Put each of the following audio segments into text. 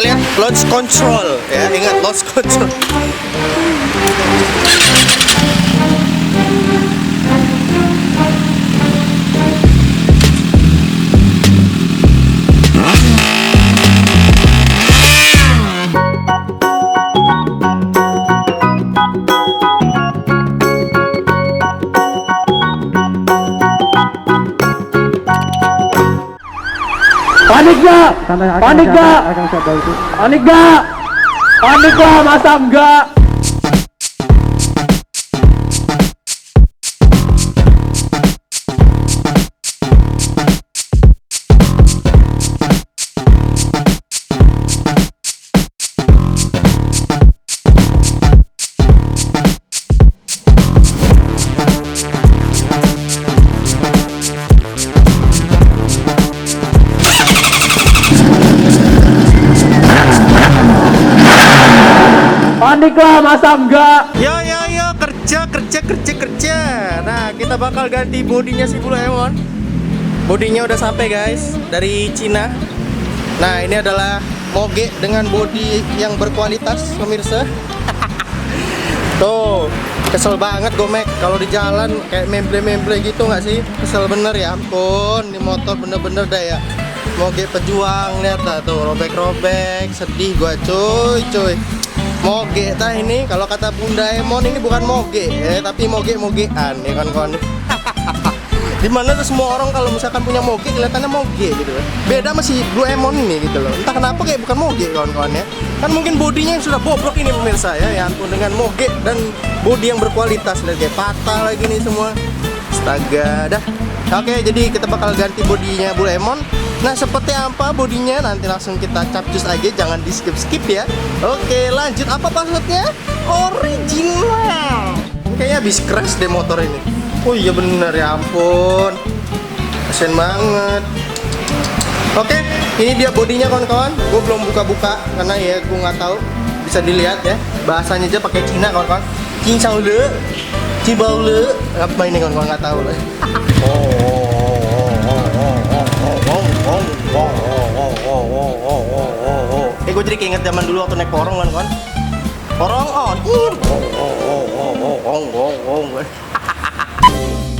Lihat launch control ya, ingat launch control. Panik gak? Panik gak? Panik gak? Panik lah, masa enggak? Panik lah, masa enggak? Yo kerja. Nah, kita bakal ganti bodinya si Blue Emon. Bodinya udah sampai guys, dari Cina. Nah, ini adalah moge dengan bodi yang berkualitas, pemirsa. Tuh, kesel banget Gomek kalau di jalan kayak memble gitu nggak sih? Kesel bener ya ampun, di motor bener-bener dah ya. Moge pejuang, lihat tuh robek-robek, sedih gua cuy. Moge tah ini, kalau kata Bunda Emon ini bukan moge tapi mogean ya kawan-kawan. Dimana tuh semua orang kalau misalkan punya moge kelihatannya moge gitu loh. Beda masih Blue Emon ini gitu loh. Entah kenapa kayak bukan moge kawan-kawan ya. Kan mungkin bodinya yang sudah bobrok ini pemirsa ya. Ya ampun, dengan moge dan bodi yang berkualitas, dan kayak patah lagi nih semua. Astaga dah. Oke, jadi kita bakal ganti bodinya Blue Emon. Nah, seperti apa bodinya nanti langsung kita capcus aja, jangan di skip ya. Oke, lanjut. Apa passwordnya? Original. Kayaknya habis crash deh motor ini. Oh iya bener, ya ampun, kasian banget. Oke, ini dia bodinya kawan-kawan. Gue belum buka-buka karena ya gue nggak tahu. Bisa dilihat ya, bahasanya aja pakai Cina kawan-kawan. Cincang-le, Cibaule, apa ini kawan-kawan, nggak tahu lah. Gue jadi keinget zaman dulu waktu naik porong kan. Porong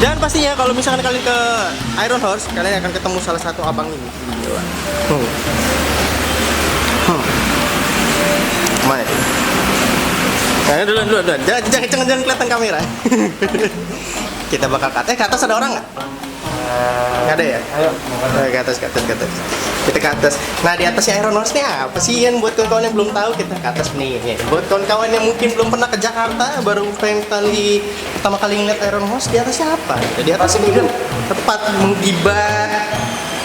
Dan pastinya kalau misalkan kalian ke Iron Horse, kalian akan ketemu salah satu abang ini. Mana? Nah, dulu. Jangan kelihatan kamera. Kita bakal ke atas ada orang nggak? Nggak ada ya? Ayo, ke atas. Kita ke atas. Nah, di atasnya Iron Horse nih apa sih? Yang buat kawan-kawan yang belum tahu, kita ke atas nih. Buat kawan-kawan yang mungkin belum pernah ke Jakarta, baru pertama kali ngeliat Iron Horse, di atasnya apa? Di atas ini kan tempat menggibah,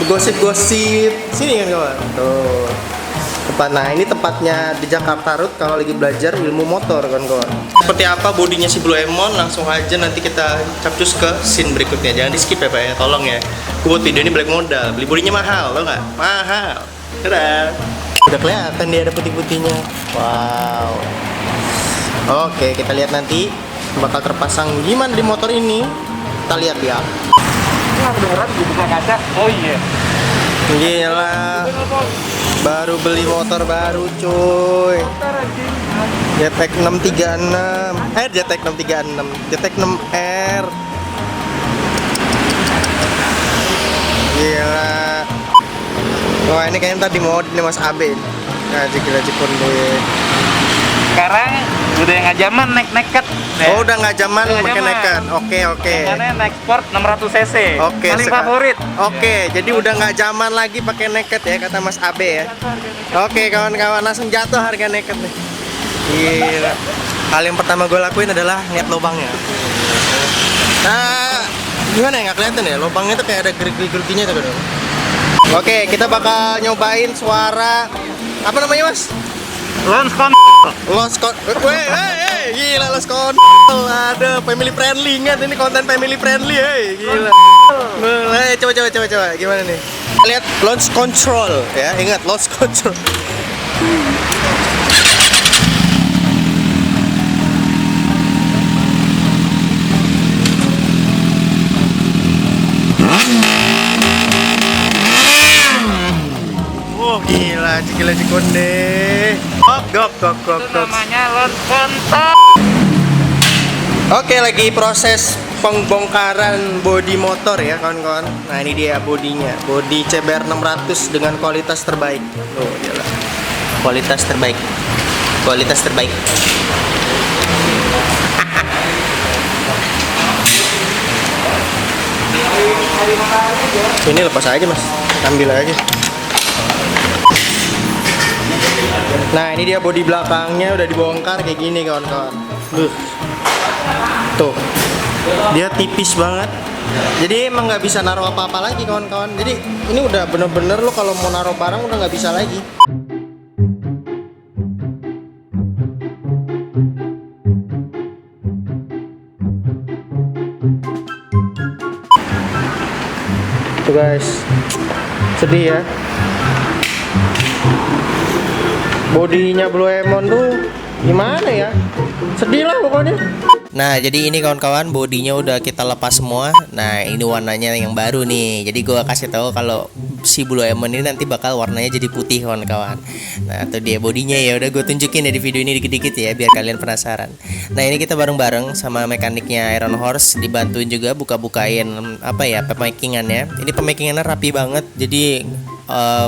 gosip-gosip. Sini kan kawan. Tuh. Nah, ini tempatnya di Jakarta Road kalau lagi belajar ilmu motor kan kawan. Seperti apa bodinya si Blue Emon, langsung aja nanti kita capcus ke scene berikutnya. Jangan di skip ya Pak ya, tolong ya. Buat video ini balik modal, beli bodinya mahal, tau nggak? Mahal. Dadah. Udah kelihatan dia ada putih-putihnya. Wow. Oke, kita lihat nanti bakal terpasang gimana di motor ini. Kita lihat ya. Nah, beneran dibuka kaca. Oh iya. Gila. Baru beli motor baru cuy. JTEC 636. JTEC 636. JTEC 6R. Gila. Wah, ini kayaknya tadi mod ini Mas Abe. Nah, gila jepun deh. Sekarang udah nggak zaman naik-naik. Oh, udah nggak zaman pakai naked. Oke. Karena naik sport 600 cc. Oke, paling favorit. Oke, jadi udah nggak zaman lagi pakai naked ya kata Mas Abe ya. Oke, kawan-kawan, langsung jatuh harga naked nih. Gila. Hal yang pertama gue lakuin adalah lihat lubangnya. Nah, gimana ya, nggak kelihatan ya? Lubangnya tuh kayak ada gerigi-geriginya tuh. Oke, kita bakal nyobain suara apa namanya Mas? Lost gila Lost Con. Ada family friendly, ingat ini konten family friendly, gila. Coba gimana nih? Lihat launch control ya, ingat launch control. Oh gila Cikile Cikonde. Gok. Itu namanya lon kontol. Oke, lagi proses pembongkaran bodi motor ya kawan-kawan. Nah ini dia bodinya, bodi CBR 600 dengan kualitas terbaik. Oh iyalah, kualitas terbaik. Ini lepas aja mas, ambil aja. Nah ini dia bodi belakangnya udah dibongkar kayak gini kawan-kawan. Tuh, dia tipis banget. Jadi emang nggak bisa naruh apa-apa lagi kawan-kawan. Jadi ini udah bener-bener lo kalau mau naruh barang udah nggak bisa lagi. Tuh guys, sedih ya. Bodinya Blue Emon tuh gimana ya? Sedih lah pokoknya. Nah jadi ini kawan-kawan bodinya udah kita lepas semua. Nah ini warnanya yang baru nih. Jadi gua kasih tahu kalau si Blue Emon ini nanti bakal warnanya jadi putih kawan-kawan. Nah itu dia bodinya ya. Udah gue tunjukin ya di video ini dikit-dikit ya biar kalian penasaran. Nah ini kita bareng-bareng sama mekaniknya Iron Horse, dibantuin juga buka-bukain apa ya pemakingannya. Ini pemakingannya rapi banget. Jadi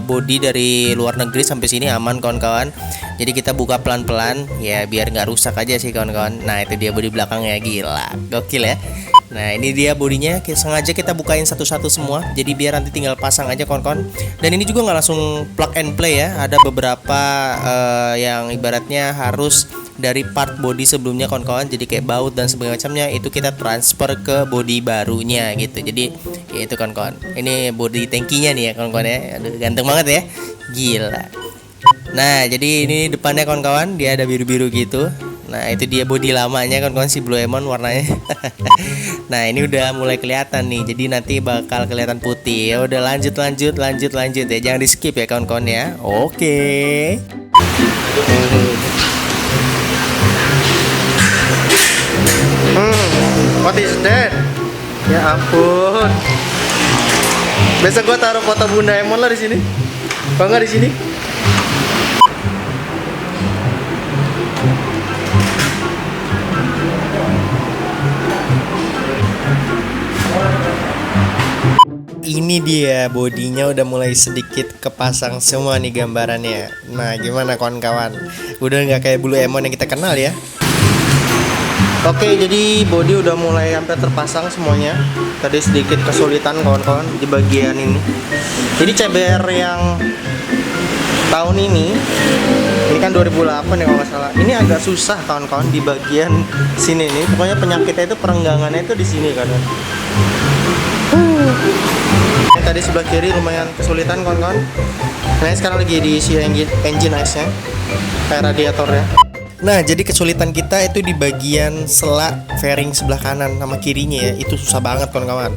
body dari luar negeri sampai sini aman kawan-kawan. Jadi kita buka pelan-pelan ya biar nggak rusak aja sih kawan-kawan. Nah itu dia bodi belakangnya, gila gokil ya. Nah ini dia bodinya, sengaja kita bukain satu-satu semua. Jadi biar nanti tinggal pasang aja kawan-kawan. Dan ini juga nggak langsung plug and play ya. Ada beberapa yang ibaratnya harus dari part body sebelumnya kawan-kawan. Jadi kayak baut dan sebagainya itu kita transfer ke body barunya gitu. Jadi ya itu kawan-kawan. Ini body tankinya nih ya kawan-kawan ya. Aduh ganteng banget ya. Gila. Nah jadi ini depannya kawan-kawan dia ada biru-biru gitu. Nah itu dia body lamanya kawan-kawan si Blue Emon warnanya. Nah ini udah mulai kelihatan nih. Jadi nanti bakal kelihatan putih. Ya udah lanjut ya. Jangan di skip ya kawan-kawan ya. Oke. What is that? Ya ampun. Besok gua taruh foto Bunda Emon lah di sini. Kok nggak di sini? Ini dia bodinya udah mulai sedikit kepasang semua nih gambarannya. Nah gimana kawan-kawan? Udah nggak kayak Blue Emon yang kita kenal ya. Oke jadi body udah mulai hampir terpasang semuanya. Tadi sedikit kesulitan kawan-kawan di bagian ini. Jadi CBR yang tahun ini kan 2008 ya kalau nggak salah. Ini agak susah kawan-kawan di bagian sini nih. Pokoknya penyakitnya itu perenggangannya itu di sini kan. Tadi sebelah kiri lumayan kesulitan kawan-kawan. Nah sekarang lagi diisi engine ice nya kayak radiatornya. Nah jadi kesulitan kita itu di bagian sela fairing sebelah kanan sama kirinya ya. Itu susah banget kawan-kawan.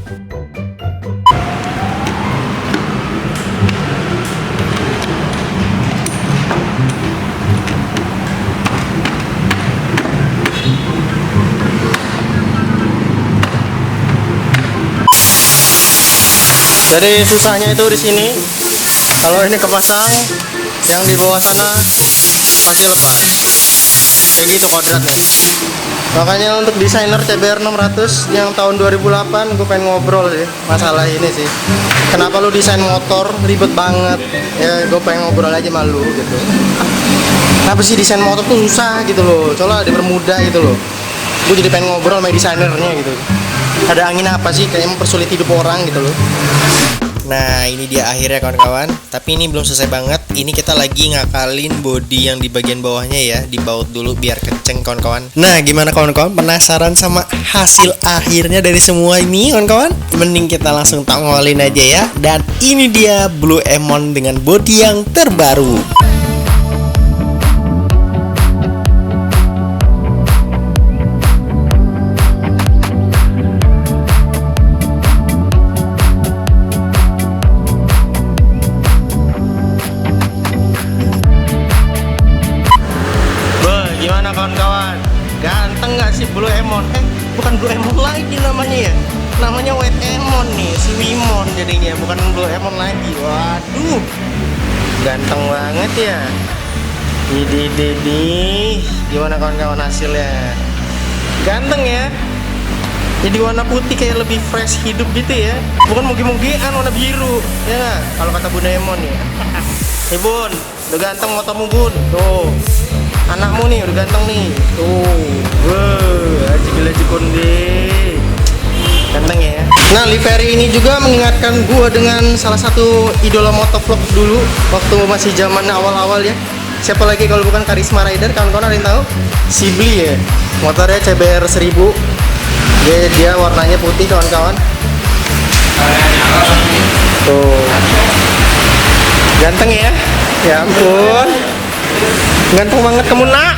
Jadi susahnya itu di sini. Kalau ini kepasang, yang di bawah sana pasti lepas. Kayak gitu kodratnya. Makanya untuk desainer CBR 600 yang tahun 2008 gue pengen ngobrol sih masalah ini sih. Kenapa lu desain motor ribet banget? Ya gue pengen ngobrol aja sama lu gitu. Kenapa sih desain motor tuh susah gitu loh? Coba dipermudah gitu loh. Gue jadi pengen ngobrol sama desainernya gitu. Ada angin apa sih kayak mempersulit hidup orang gitu loh. Nah ini dia akhirnya kawan-kawan. Tapi ini belum selesai banget. Ini kita lagi ngakalin bodi yang di bagian bawahnya ya. Dibaut dulu biar kenceng kawan-kawan. Nah gimana kawan-kawan, penasaran sama hasil akhirnya dari semua ini kawan-kawan? Mending kita langsung tongolin aja ya. Dan ini dia Blue Emon dengan bodi yang terbaru. Gimana kawan-kawan? Ganteng gak sih Blue Emon? Bukan Blue Emon lagi namanya ya. Namanya White Emon nih, si Wimon jadinya, bukan Blue Emon lagi. Waduh. Ganteng banget ya. Ini gimana kawan-kawan hasilnya? Ganteng ya. Jadi warna putih kayak lebih fresh hidup gitu ya. Bukan moge-mogean warna biru. Ya nggak? Kalau kata Bunda Emon ya. Nih Bun, udah ganteng motormu Bun. Tuh. Anakmu nih udah ganteng nih. Tuh. Wah, aji konde. Ganteng ya. Nah, livery ini juga mengingatkan gua dengan salah satu idola motovlog dulu waktu masih zaman awal-awal ya. Siapa lagi kalau bukan Karisma Rider, kawan-kawan ada yang tahu? Sibli ya. Motornya CBR 1000. Dia warnanya putih kawan-kawan. Tuh. Ganteng ya? Ya ampun. Ganteng banget kamu nak.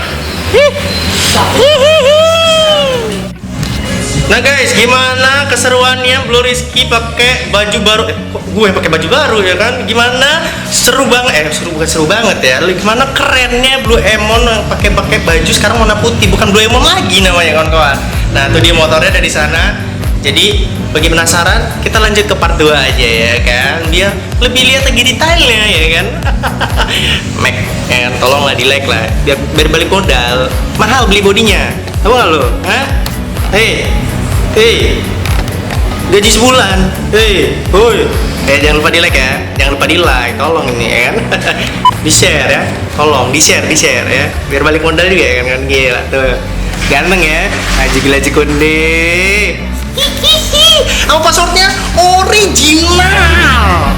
Nah guys, gimana keseruannya Blue Rizky pakai baju baru? Kok gue pakai baju baru ya kan? Gimana seru banget? Bukan seru banget ya. Gimana kerennya Blue Emon yang pakai baju sekarang warna putih, bukan Blue Emon lagi namanya kawan-kawan. Nah, tuh dia motornya dari sana. Jadi, bagi penasaran, kita lanjut ke part 2 aja ya kan. Biar lebih lihat lagi detailnya ya kan. Mac, ya kan? Tolonglah di like lah. Biar balik modal. Mahal beli bodinya. Tahu nggak lo? Hah? Hei, gaji sebulan. Hoi. Jangan lupa di like ya. Jangan lupa di like. Tolong ini ya kan. Di share ya. Tolong di share ya. Biar balik modal juga ya kan. Gila tuh. Ganteng ya, aji konde. Apa passwordnya? Original.